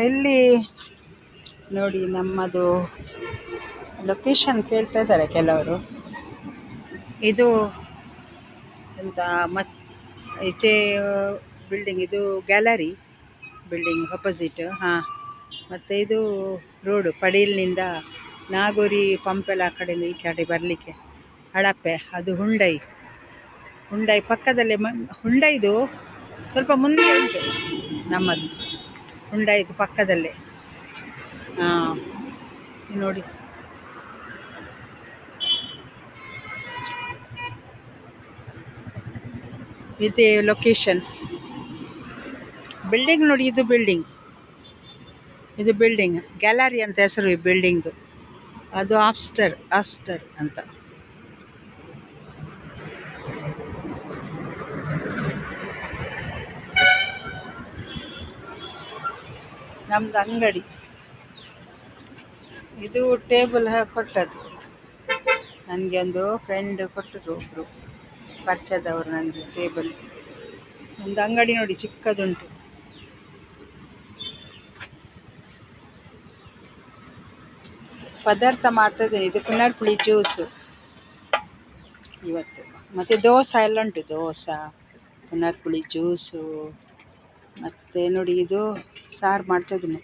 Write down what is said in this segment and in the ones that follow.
ಇಲ್ಲಿ ನೋಡಿ ನಮ್ಮದು ಲೊಕೇಶನ್ ಕೇಳ್ತಾ ಇದ್ದಾರೆ ಕೆಲವರು. ಇದು ಎಂತ ಈಚೆ ಬಿಲ್ಡಿಂಗ್, ಇದು ಗ್ಯಾಲರಿ ಬಿಲ್ಡಿಂಗ್ ಅಪೋಸಿಟ್. ಹಾಂ, ಮತ್ತು ಇದು ರೋಡು ಪಡೀಲ್ನಿಂದ ನಾಗೋರಿ ಪಂಪೆಲ್ಲ ಆ ಕಡೆಯಿಂದ ಈ ಕಡೆ ಬರಲಿಕ್ಕೆ ಹಳಪ್ಪೆ. ಅದು ಹುಂಡೈ ಪಕ್ಕದಲ್ಲೇ ಹುಂಡೈದು ಸ್ವಲ್ಪ ಮುಂದೆ ಉಂಟು ನಮ್ಮದು. ಹುಂಡೈದು ಪಕ್ಕದಲ್ಲೇ. ಹಾಂ, ನೋಡಿ ಇದೇ ಲೊಕೇಶನ್. ಬಿಲ್ಡಿಂಗ್ ನೋಡಿ, ಇದು ಬಿಲ್ಡಿಂಗ್ ಗ್ಯಾಲರಿ ಅಂತ ಹೆಸರು ಈ ಬಿಲ್ಡಿಂಗ್ದು. ಅದು ಆಸ್ಟರ್ ಅಂತ. ನಮ್ದು ಅಂಗಡಿ. ಇದು ಟೇಬಲ್ ಕೊಟ್ಟದ್ದು ನನಗೆ, ಒಂದು ಫ್ರೆಂಡ್ ಕೊಟ್ಟರು, ಒಬ್ಬರು ಪರಿಚಯದವರು ನನಗೆ ಟೇಬಲ್. ಒಂದು ಅಂಗಡಿ ನೋಡಿ ಚಿಕ್ಕದುಂಟು. ಪದಾರ್ಥ ಮಾಡ್ತಾಯಿದ್ದೀನಿ. ಇದು ಪುನರ್ಪುಳಿ ಜ್ಯೂಸು ಇವತ್ತು. ಮತ್ತು ದೋಸೆ ಎಲ್ಲ ಉಂಟು, ದೋಸೆ, ಪುನರ್ಪುಳಿ ಜ್ಯೂಸು. ಮತ್ತು ನೋಡಿ ಇದು ಸಾರು ಮಾಡ್ತಾಯಿದ್ದೀನಿ.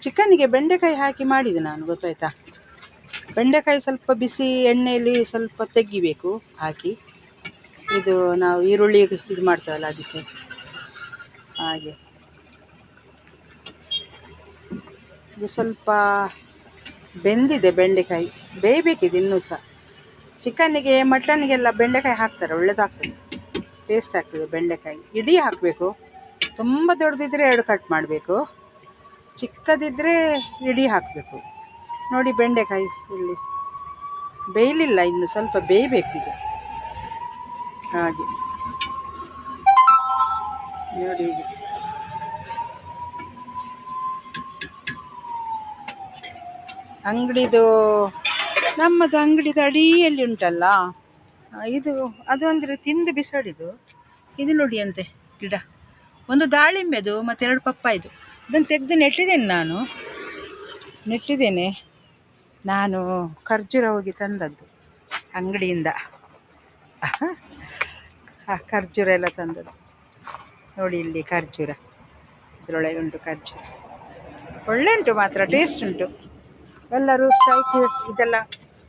ಚಿಕನ್ನಿಗೆ ಬೆಂಡೆಕಾಯಿ ಹಾಕಿ ಮಾಡಿದೆ ನಾನು, ಗೊತ್ತಾಯ್ತಾ. ಬೆಂಡೆಕಾಯಿ ಸ್ವಲ್ಪ ಬಿಸಿ ಎಣ್ಣೆಯಲ್ಲಿ ಸ್ವಲ್ಪ ತೆಗಿಬೇಕು ಹಾಕಿ. ಇದು ನಾವು ಈರುಳ್ಳಿ ಇದು ಮಾಡ್ತೇವಲ್ಲ ಅದಕ್ಕೆ ಹಾಗೆ. ಇದು ಸ್ವಲ್ಪ ಬೆಂದಿದೆ ಬೆಂಡೆಕಾಯಿ, ಬೇಯಬೇಕಿದೆ ಇನ್ನೂ ಸಹ. ಚಿಕನ್ನಿಗೆ ಮಟನ್ನಿಗೆಲ್ಲ ಬೆಂಡೆಕಾಯಿ ಹಾಕ್ತಾರೆ, ಒಳ್ಳೆಯದಾಗ್ತದೆ, ಟೇಸ್ಟ್ ಆಗ್ತದೆ. ಬೆಂಡೆಕಾಯಿ ಇಡೀ ಹಾಕಬೇಕು. ತುಂಬ ದೊಡ್ಡದಿದ್ದರೆ 2 ಕಟ್ ಮಾಡಬೇಕು, ಚಿಕ್ಕದಿದ್ದರೆ ಇಡೀ ಹಾಕಬೇಕು. ನೋಡಿ ಬೆಂಡೆಕಾಯಿ ಇಲ್ಲಿ ಬೇಯಲಿಲ್ಲ, ಇನ್ನು ಸ್ವಲ್ಪ ಬೇಯಬೇಕಿದೆ ಹಾಗೆ. ನೋಡಿ ಈಗ ಅಂಗಡಿದು, ನಮ್ಮದು ಅಂಗಡಿದು ಅಡಿಯಲ್ಲಿ ಉಂಟಲ್ಲ ಇದು, ಅದು ಅಂದರೆ ತಿಂದು ಬಿಸಾಡಿದು. ಇದು ನೋಡಿ ಅಂತೆ ಗಿಡ, ಒಂದು ದಾಳಿಂಬೆದು ಮತ್ತು 2 ಪಪ್ಪಾಯಿದು. ಅದನ್ನು ತೆಗೆದು ನೆಟ್ಟಿದ್ದೇನೆ ನಾನು. ಖರ್ಜೂರ ಹೋಗಿ ತಂದದ್ದು ಅಂಗಡಿಯಿಂದ. ಖರ್ಜೂರ ಎಲ್ಲ ತಂದದ್ದು ನೋಡಿ. ಇಲ್ಲಿ ಖರ್ಜೂರ, ಇದರೊಳಗೆ ಉಂಟು ಖರ್ಜೂರ. ಒಳ್ಳೆ ಉಂಟು ಮಾತ್ರ, ಟೇಸ್ಟ್ ಉಂಟು. ಎಲ್ಲರೂ ಸೈಕಲ್ ಇದೆಲ್ಲ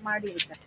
ಮಾಡಿರ್ತಾರೆ.